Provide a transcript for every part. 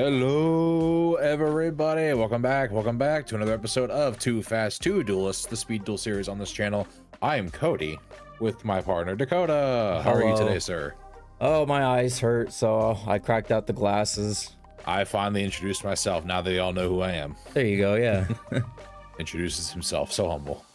Hello, everybody. Welcome back to another episode of Too Fast 2 Duelists, the Speed Duel series on this channel. I am Cody with my partner Dakota. How are you today, sir? Oh, my eyes hurt, so I cracked out the glasses. I finally introduced myself now that y'all know who I am. There you go, yeah. Introduces himself, so humble.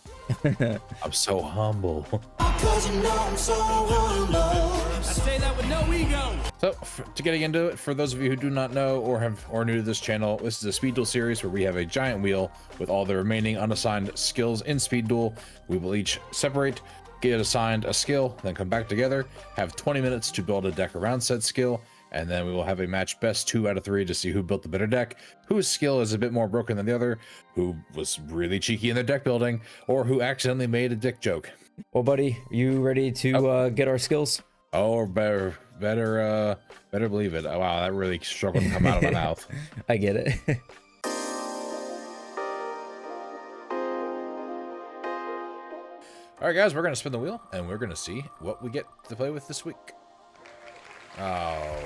I'm so humble. Cause you know I'm so humble. I say that with no ego. So, to getting into it, for those of you who do not know or are new to this channel, this is a Speed Duel series where we have a giant wheel with all the remaining unassigned skills in Speed Duel. We will each separate, get assigned a skill, then come back together, have 20 minutes to build a deck around said skill, and then we will have a match best 2 out of 3 to see who built the better deck, whose skill is a bit more broken than the other, who was really cheeky in their deck building, or who accidentally made a dick joke. Well, buddy, you ready to get our skills? Oh, better believe it. Oh, wow, that really struggled to come out of my mouth. I get it. All right, guys, we're going to spin the wheel, and we're going to see what we get to play with this week. Oh,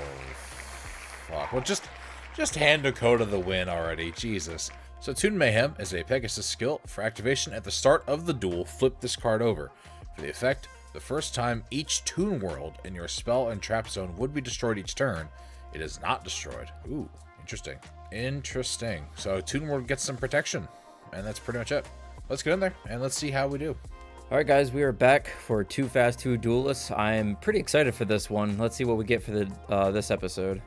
fuck. Well, just hand Dakota the win already. Jesus. So, Toon Mayhem is a Pegasus skill. For activation at the start of the duel, flip this card over. For the effect, the first time each Toon world in your spell and trap zone would be destroyed each turn, it is not destroyed. Ooh, interesting. Interesting. So, Toon world gets some protection, and that's pretty much it. Let's get in there, and let's see how we do. All right, guys, we are back for Too Fast 2 Duelists. I'm pretty excited for this one. Let's see what we get for the this episode.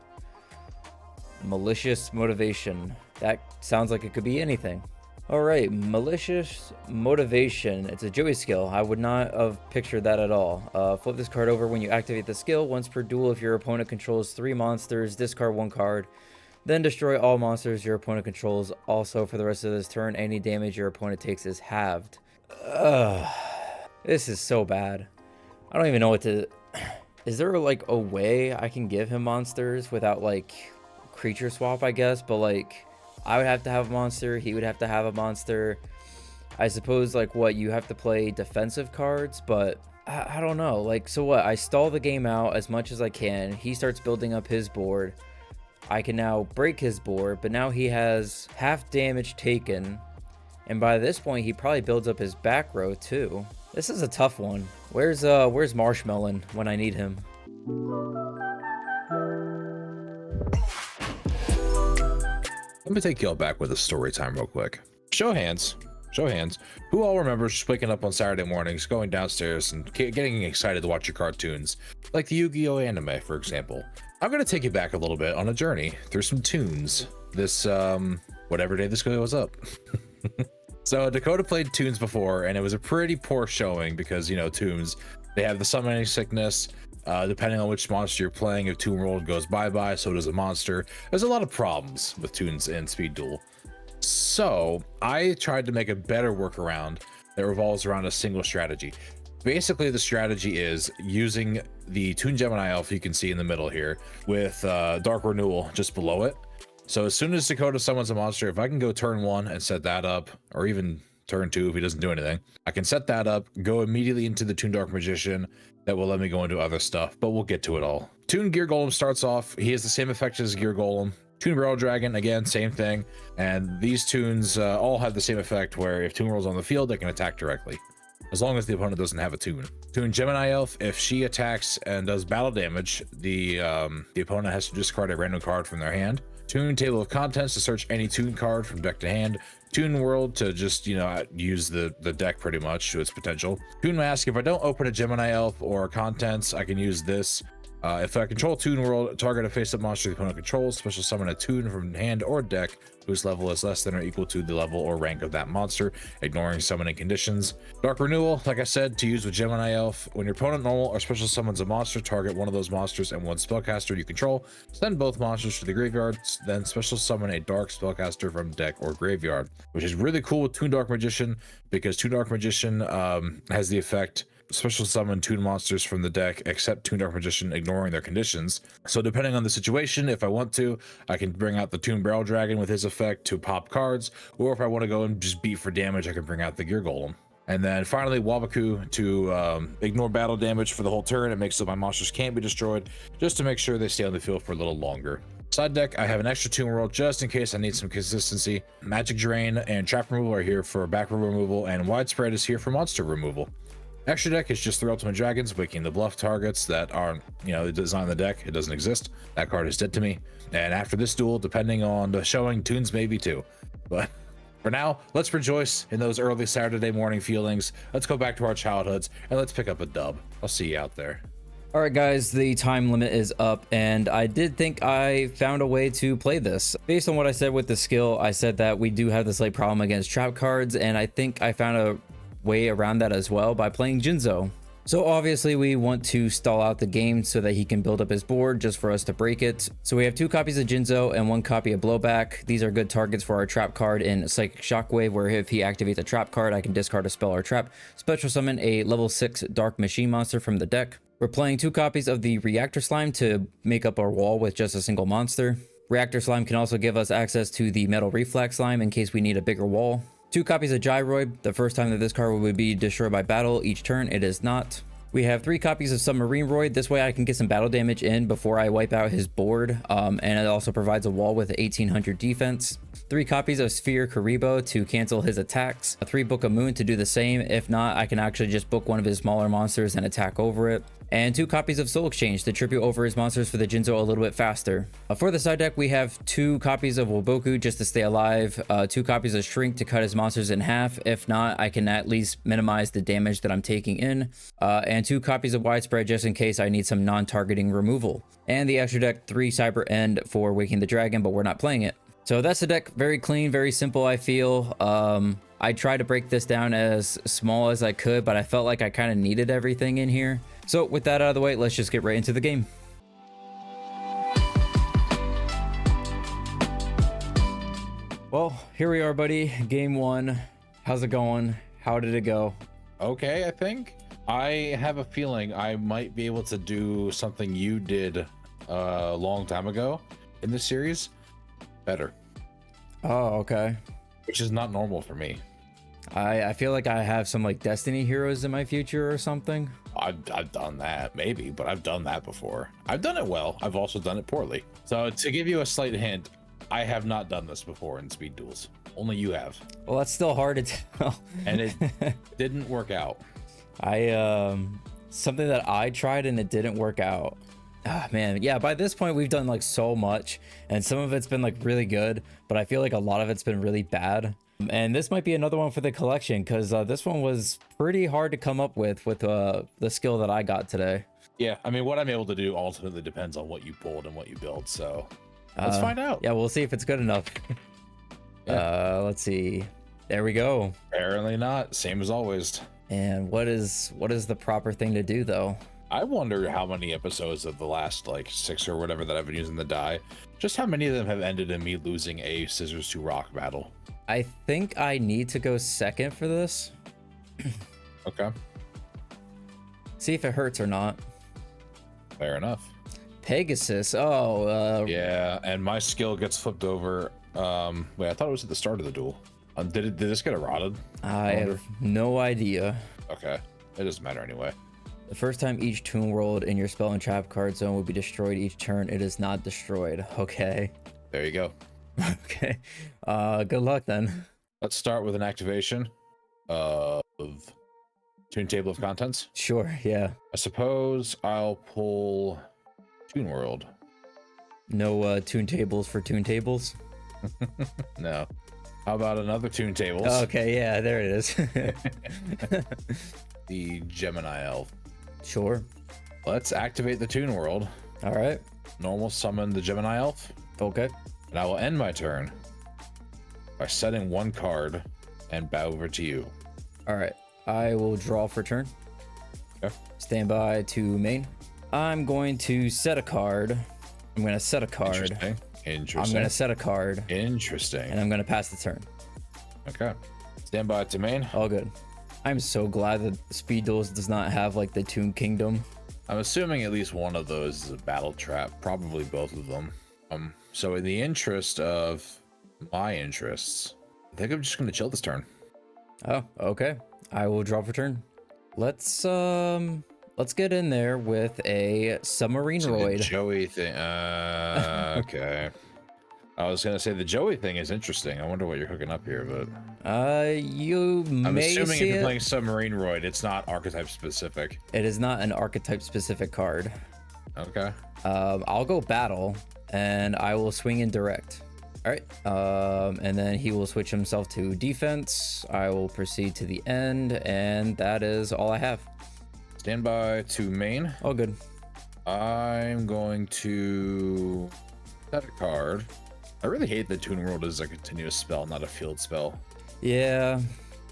Malicious Motivation. That sounds like it could be anything. All right, Malicious Motivation. It's a Joey skill. I would not have pictured that at all. Flip this card over when you activate the skill. Once per duel, if your opponent controls 3 monsters, discard 1 card. Then destroy all monsters your opponent controls. Also, for the rest of this turn, any damage your opponent takes is halved. This is so bad. I don't even know what to... Is there like a way I can give him monsters without like creature swap, I guess? But like I would have to have a monster, he would have to have a monster. I suppose like what, you have to play defensive cards, but I don't know. Like, so what? I stall the game out as much as I can. He starts building up his board. I can now break his board, but now he has half damage taken. And by this point, he probably builds up his back row too. This is a tough one. Where's Marshmallow when I need him? Let me take y'all back with a story time real quick. Show of hands. Who all remembers just waking up on Saturday mornings, going downstairs and getting excited to watch your cartoons, like the YuGiOh anime, for example? I'm gonna take you back a little bit on a journey through some tunes. This whatever day this was up. So Dakota played Toons before, and it was a pretty poor showing because, you know, Toons, they have the summoning sickness. Depending on which monster you're playing, if Toon World goes bye-bye, so does a monster. There's a lot of problems with Toons in Speed Duel. So I tried to make a better workaround that revolves around a single strategy. Basically, the strategy is using the Toon Gemini Elf you can see in the middle here with Dark Renewal just below it. So as soon as Dakota summons a monster, if I can go turn 1 and set that up, or even turn 2 if he doesn't do anything, I can set that up, go immediately into the Toon Dark Magician. That will let me go into other stuff, but we'll get to it all. Toon Gear Golem starts off. He has the same effect as Gear Golem. Toon Barrel Dragon, again, same thing. And these tunes all have the same effect where if Toon rolls on the field, they can attack directly, as long as the opponent doesn't have a Toon. Toon Gemini Elf, if she attacks and does battle damage, the opponent has to discard a random card from their hand. Toon Table of Contents to search any Toon card from deck to hand. Toon World to just, you know, use the deck pretty much to its potential. Toon Mask, if I don't open a Gemini Elf or Contents, I can use this. If I control Toon World, target a face-up monster the opponent controls, special summon a Toon from hand or deck whose level is less than or equal to the level or rank of that monster, ignoring summoning conditions. Dark Renewal, like I said, to use with Gemini Elf. When your opponent normal or special summons a monster, target one of those monsters and one spellcaster you control. Send both monsters to the graveyard, then special summon a dark spellcaster from deck or graveyard, which is really cool with Toon Dark Magician because Toon Dark Magician has the effect special summon Toon monsters from the deck except Toon Dark Magician, ignoring their conditions. So depending on the situation, if I want to, I can bring out the Toon Barrel Dragon with his effect to pop cards, or if I want to go and just beat for damage, I can bring out the Gear Golem. And then finally, Wabaku to ignore battle damage for the whole turn. It makes so my monsters can't be destroyed, just to make sure they stay on the field for a little longer. Side deck, I have an extra Toon World just in case I need some consistency. Magic Drain and Trap Removal are here for back row removal, and Widespread is here for monster removal. Extra deck is just 3 Ultimate Dragons, waking the bluff targets that aren't, designed in the deck. It doesn't exist. That card is dead to me. And after this duel, depending on the showing, Toons maybe too. But for now, let's rejoice in those early Saturday morning feelings. Let's go back to our childhoods and let's pick up a dub. I'll see you out there. All right, guys, the time limit is up, and I did think I found a way to play this. Based on what I said with the skill, I said that we do have this late problem against trap cards, and I think I found a way around that as well by playing YuGiOh. So obviously we want to stall out the game so that he can build up his board just for us to break it. So we have 2 copies of YuGiOh and 1 copy of Blowback. These are good targets for our trap card in Psychic Shockwave, where if he activates a trap card, I can discard a spell or trap, special summon a level 6 Dark Machine monster from the deck. We're playing 2 copies of the Reactor Slime to make up our wall with just a single monster. Reactor Slime can also give us access to the Metal Reflex Slime in case we need a bigger wall. 2 copies of Gyroid. The first time that this card would be destroyed by battle each turn, it is not. We have 3 copies of Submarine Roid. This way I can get some battle damage in before I wipe out his board. And it also provides a wall with 1800 defense. 3 copies of Sphere Karibo to cancel his attacks. 3 Book of Moon to do the same. If not, I can actually just book one of his smaller monsters and attack over it. And 2 copies of Soul Exchange to tribute over his monsters for the YuGiOh a little bit faster. For the side deck, we have 2 copies of Woboku just to stay alive, 2 copies of Shrink to cut his monsters in half. If not, I can at least minimize the damage that I'm taking in, and 2 copies of Widespread just in case I need some non-targeting removal. And the extra deck, 3 Cyber End for Waking the Dragon, but we're not playing it. So that's the deck. Very clean, very simple, I feel. I tried to break this down as small as I could, but I felt like I kind of needed everything in here. So with that out of the way, let's just get right into the game. Well, here we are, buddy. Game 1. How's it going? How did it go? Okay, I think. I have a feeling I might be able to do something you did a long time ago in this series better. Oh, okay. Which is not normal for me. I feel like I have some like Destiny heroes in my future or something. I've done that, maybe, but I've done that before. I've done it well. I've also done it poorly. So to give you a slight hint, I have not done this before in Speed Duels. Only you have. Well, that's still hard to tell. And it didn't work out. Something that I tried and it didn't work out. Ah, man, yeah, by this point we've done like so much, and some of it's been like really good, but I feel like a lot of it's been really bad. And this might be another one for the collection, because this one was pretty hard to come up with the skill that I got today. Yeah, I mean, what I'm able to do ultimately depends on what you pulled and what you build, so let's find out. Yeah, we'll see if it's good enough. Yeah. Let's see. There we go. Apparently not. Same as always. And what is the proper thing to do though? I wonder how many episodes of the last like 6 or whatever that I've been using the die, just how many of them have ended in me losing a scissors to rock battle. I think I need to go second for this. Okay. See if it hurts or not. Fair enough. Pegasus. Oh, yeah, and my skill gets flipped over. Wait, I thought it was at the start of the duel. Did this get eroded? I have no idea. Okay, it doesn't matter anyway. The first time each Toon World in your spell and trap card zone will be destroyed each turn, it is not destroyed. Okay. There you go. Okay. Good luck then. Let's start with an activation of Toon Table of Contents. Sure, yeah. I suppose I'll pull Toon World. No Toon Tables for Toon Tables? No. How about another Toon Tables? Okay, yeah, there it is. The Gemini Elf. Sure. Let's activate the Toon World. All right. Normal summon the Gemini Elf. Okay. And I will end my turn by setting 1 card and bow over to you. All right. I will draw for turn. Okay. Stand by to main. I'm going to set a card. I'm going to set a card. Interesting. I'm going to set a card. Interesting. And I'm going to pass the turn. Okay. Stand by to main. All good. I'm so glad that Speed Duels does not have like the Toon Kingdom. I'm assuming at least one of those is a battle trap, probably both of them. So in the interest of my interests, I think I'm just going to chill this turn. Oh, okay. I will draw for turn. Let's Let's get in there with a submarine So the roid. Joey thing. Okay. I was gonna say the Joey thing is interesting. I wonder what you're hooking up here, but You I'm may assuming see if you're it. playing Submarine Roid, it's not archetype specific. It is not an archetype specific card. Okay. I'll go battle, and I will swing in direct. All right. And then he will switch himself to defense. I will proceed to the end, and that is all I have. Stand by to main. All good. I'm going to set a card. I really hate that Toon World is a continuous spell, not a field spell. Yeah,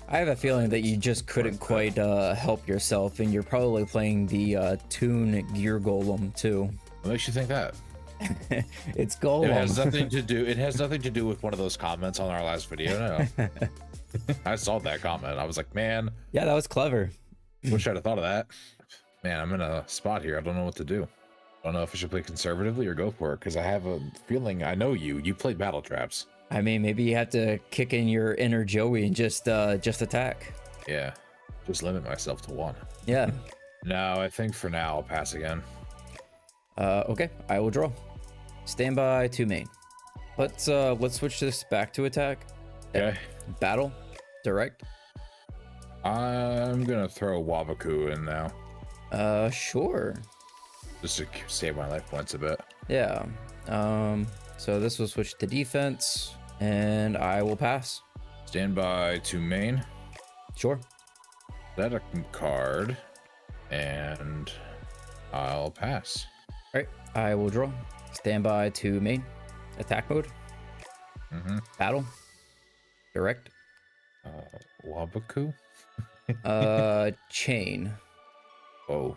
I have a feeling that you just couldn't quite help yourself, and you're probably playing the Toon Gear Golem too. What makes you think that? It's Golem. It has nothing to do. It has nothing to do with one of those comments on our last video. No. I saw that comment. I was like, man, Yeah, that was clever. wish I'd have thought of that. Man, I'm in a spot here. I don't know what to do. I don't know if I should play conservatively or go for it, because I have a feeling I know you. You played battle traps. I mean, maybe you have to kick in your inner Joey and just attack. Yeah. Just limit myself to one. Yeah. No, I think for now I'll pass again. Okay, I will draw. Stand by to main. Let's switch this back to attack. Okay. Battle, direct. I'm gonna throw Wabaku in now, Sure. just to save my life points a bit. Yeah. So this will switch to defense, and I will pass. Stand by to main. Sure. Set a card, and I'll pass. All right, I will draw. Stand by to main. Attack mode. Battle. Direct. Wabaku. Chain. Oh.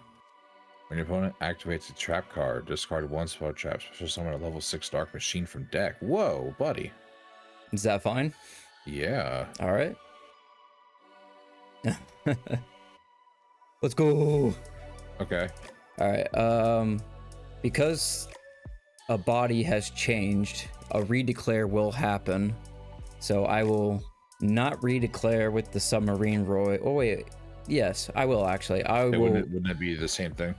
When your opponent activates a trap card, discard one spell trap. Special summon a level 6 Dark Machine from deck. Whoa, buddy. Is that fine? Yeah. All right. Let's go. Okay. All right. Because a body has changed, a redeclare will happen. So I will not redeclare with the submarine Roy. Oh wait, yes, I will actually. I will. Wouldn't it be the same thing?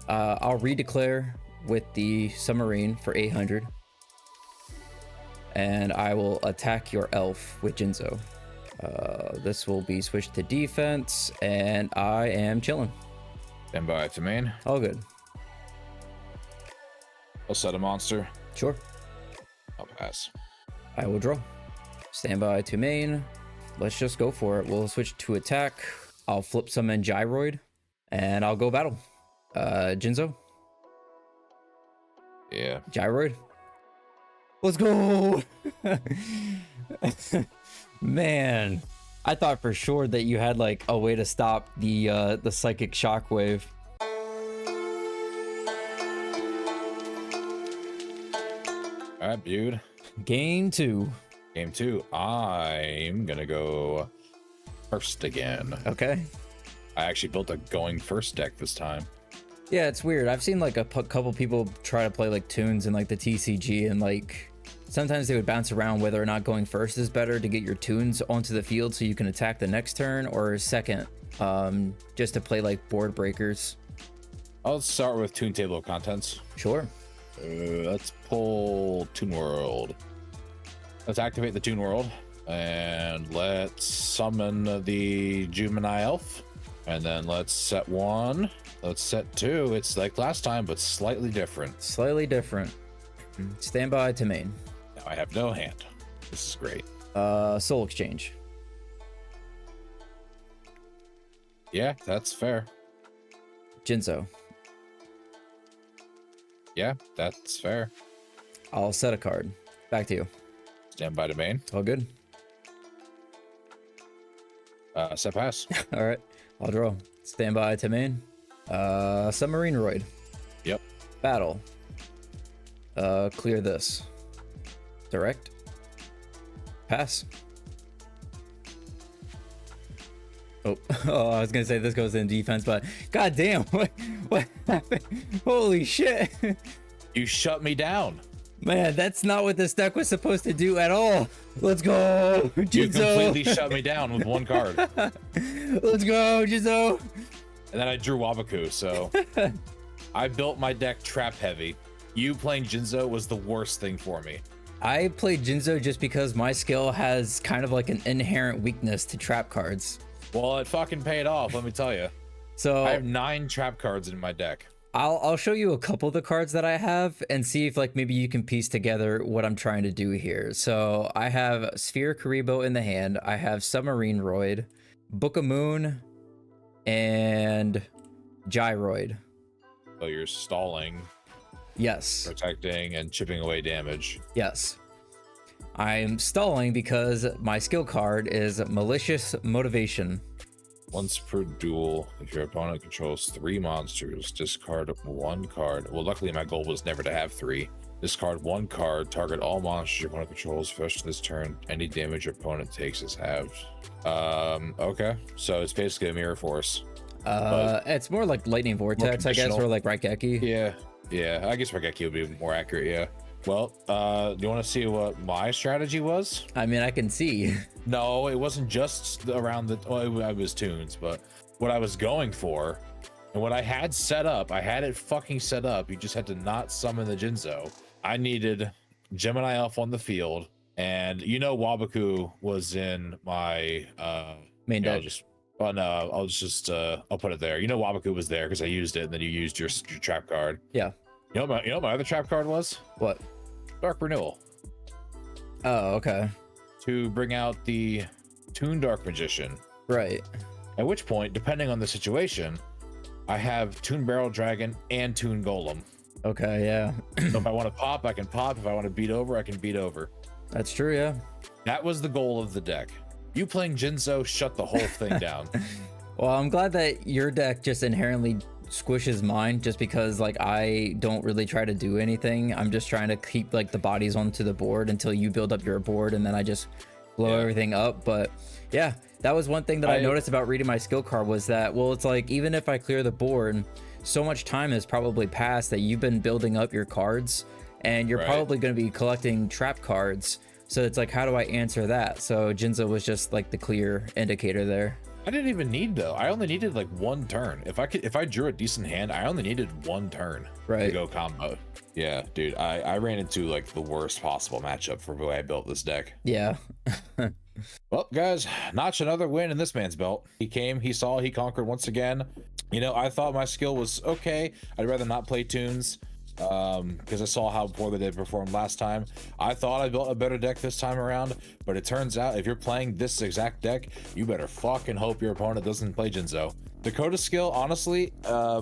I'll redeclare with the submarine for 800, and I will attack your elf with Jinzo. This will be switched to defense, and I am chilling. Stand by to main. All good. I'll set a monster. Sure. I'll pass. I will draw. Stand by to main. Let's just go for it. We'll switch to attack. I'll flip summon Gyroid, and I'll go battle. Jinzo. Yeah. Gyroid. Let's go. Man, I thought for sure that you had like a way to stop the psychic shockwave. All right, dude. Game 2. Game 2. I'm gonna go first again. Okay. I actually built a going first deck this time. Yeah, it's weird. I've seen like a couple people try to play like tunes in like the TCG, and like sometimes they would bounce around whether or not going first is better to get your tunes onto the field so you can attack the next turn, or second, just to play like board breakers. I'll start with Toon Table of Contents. Sure. Let's pull Toon World. Let's activate the Toon World, and let's summon the Gemini Elf, and then let's set 1. Let's set 2. It's like last time, but slightly different. Slightly different. Stand by to main. Now I have no hand. This is great. Soul Exchange. Yeah, that's fair. Jinzo. Yeah, that's fair. I'll set a card. Back to you. Stand by to main. All good? Set pass. All right. I'll draw. Stand by to main. Submarine Roid. Yep. Battle. Clear this. Direct. Pass. Oh, I was gonna say this goes in defense, but god damn, what happened? Holy shit. You shut me down. Man, that's not what this deck was supposed to do at all. Let's go, You Jinzo. completely shut me down with one card. Let's go, Jinzo. and then I drew Wabaku. So I built my deck trap heavy. You playing Jinzo was the worst thing for me. I played Jinzo just because my skill has kind of like an inherent weakness to trap cards. Well, it fucking paid off, let me tell you. So I have 9 trap cards in my deck. I'll show you a couple of the cards that I have and see if like maybe you can piece together what I'm trying to do here. So I have Sphere Karibo in the hand. I have Submarine Roid, Book of Moon, and Gyroid. So you're stalling, Yes. protecting, and chipping away damage. Yes. I'm stalling because my skill card is Malicious Motivation. Once per duel, if your opponent controls 3 monsters, discard 1 card. Well, luckily my goal was never to have 3. Discard 1 card, target all monsters your opponent controls for this turn. Any damage your opponent takes is halved. Okay. So it's basically a mirror force. It's more like Lightning Vortex, I guess, or like Raigeki. Yeah, I guess Raigeki would be more accurate, yeah. Well, do you want to see what my strategy was? I mean, I can see. No, it wasn't just around the, well, it was tunes, but what I was going for and what I had set up, I had it fucking set up. You just had to not summon the Jinzo. I needed Gemini Elf on the field, and you know Wabaku was in my Main deck. I'll put it there. You know Wabaku was there because I used it, and then you used your trap card. Yeah. You know what my other trap card was? What? Dark Renewal. Oh, okay. To bring out the Toon Dark Magician. Right. At which point, depending on the situation, I have Toon Barrel Dragon and Toon Golem. Okay, yeah. So if I want to pop, I can pop. If I want to beat over, I can beat over. That's true, yeah. That was the goal of the deck. You playing Jinzo shut the whole thing down. Well, I'm glad that your deck just inherently squishes mine just because like I don't really try to do anything. I'm just trying to keep like the bodies onto the board until you build up your board and then I just blow everything up. But yeah, that was one thing that I noticed about reading my skill card was that, well, it's like even if I clear the board, so much time has probably passed that you've been building up your cards and you're probably going to be collecting trap cards. So it's like, how do I answer that? So Jinzo was just like the clear indicator there. I didn't even need though. I only needed like 1 turn. If I drew a decent hand, I only needed 1 turn to go combo. Yeah, dude, I ran into like the worst possible matchup for the way I built this deck. Yeah. Well, guys, notch another win in this man's belt. He came, he saw, he conquered once again. You know, I thought my skill was okay. I'd rather not play tunes because I saw how poorly they performed last time. I thought I built a better deck this time around, but it turns out if you're playing this exact deck, you better fucking hope your opponent doesn't play Jinzo. Dakota's skill, honestly, a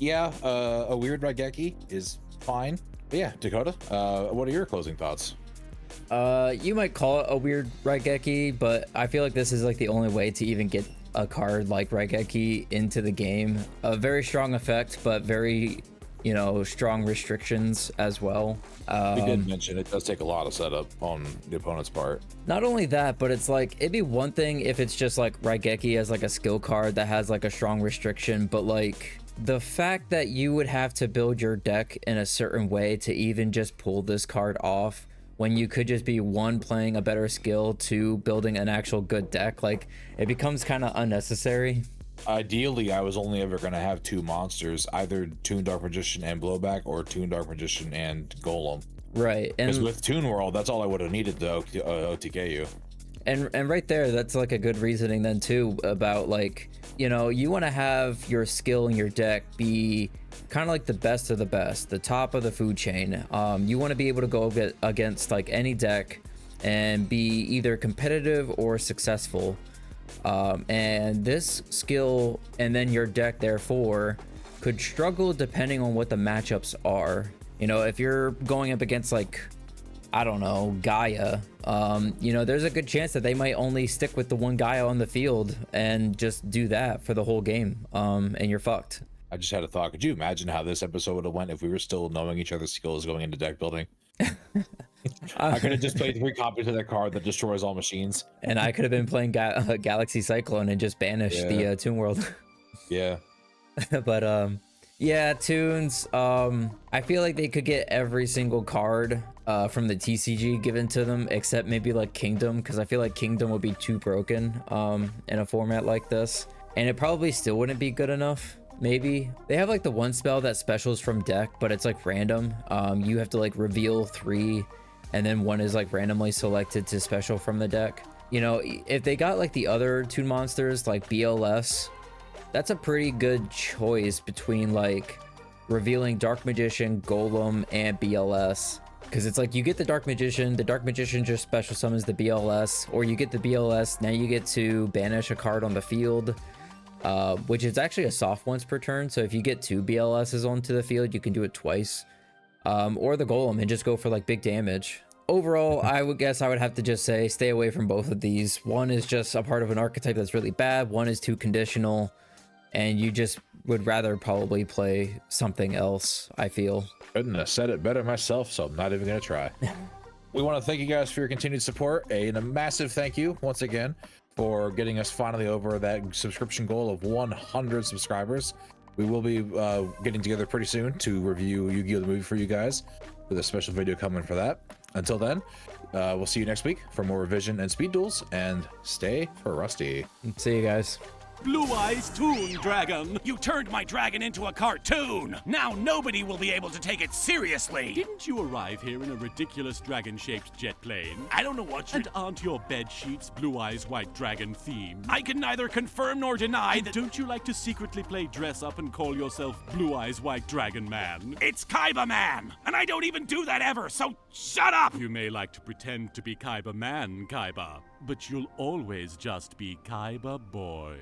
weird Raigeki is fine. But yeah, Dakota, what are your closing thoughts? You might call it a weird Raigeki, but I feel like this is like the only way to even get a card like Raigeki into the game. A very strong effect, but very, you know, strong restrictions as well. We did mention it does take a lot of setup on the opponent's part. Not only that, but it's like, it'd be one thing if it's just like Raigeki as like a skill card that has like a strong restriction, but like the fact that you would have to build your deck in a certain way to even just pull this card off when you could just be 1, playing a better skill, 2, building an actual good deck, like it becomes kind of unnecessary. Ideally, I was only ever going to have 2 monsters, either Toon Dark Magician and Blowback or Toon Dark Magician and Golem. Right. Because with Toon World, that's all I would have needed to OTK you. And right there, that's like a good reasoning then too about like, you know, you want to have your skill in your deck be kind of like the best of the best, the top of the food chain. You want to be able to go against like any deck and be either competitive or successful. And this skill and then your deck therefore could struggle depending on what the matchups are. You know, if you're going up against like, I don't know, Gaia, you know, there's a good chance that they might only stick with the 1 Gaia on the field and just do that for the whole game, and you're fucked. I just had a thought. Could you imagine how this episode would have went if we were still knowing each other's skills going into deck building? I could have just played 3 copies of that card that destroys all machines. And I could have been playing Galaxy Cyclone and just banished the Toon World. Yeah. But yeah, tunes. I feel like they could get every single card from the TCG given to them, except maybe like Kingdom, because I feel like Kingdom would be too broken in a format like this. and it probably still wouldn't be good enough. Maybe they have like the one spell that specials from deck, but it's like random. You have to like reveal 3, and then 1 is like randomly selected to special from the deck. You know, if they got like the other 2 monsters like BLS, that's a pretty good choice between like revealing Dark Magician, Golem, and BLS. Because it's like you get the Dark Magician just special summons the BLS, or you get the BLS, now you get to banish a card on the field, which is actually a soft once per turn. So if you get 2 BLSs onto the field, you can do it twice. Or the Golem and just go for like big damage. Overall, I would guess I would have to just say stay away from both of these. One is just a part of an archetype that's really bad, one is too conditional, and you just would rather probably play something else, I feel. Couldn't have said it better myself, so I'm not even gonna try. We want to thank you guys for your continued support, and a massive thank you once again for getting us finally over that subscription goal of 100 subscribers. We will be getting together pretty soon to review Yu-Gi-Oh! The movie for you guys, with a special video coming for that. Until then, we'll see you next week for more revision and speed duels, and stay rusty. See you guys. Blue Eyes Toon Dragon! You turned my dragon into a cartoon! Now nobody will be able to take it seriously! Didn't you arrive here in a ridiculous dragon-shaped jet plane? I don't know what you... And aren't your bed sheets Blue Eyes White Dragon themed? I can neither confirm nor deny that... Don't you like to secretly play dress-up and call yourself Blue Eyes White Dragon Man? It's Kaiba Man! And I don't even do that ever, so shut up! You may like to pretend to be Kaiba Man, Kaiba, but you'll always just be Kaiba Boy.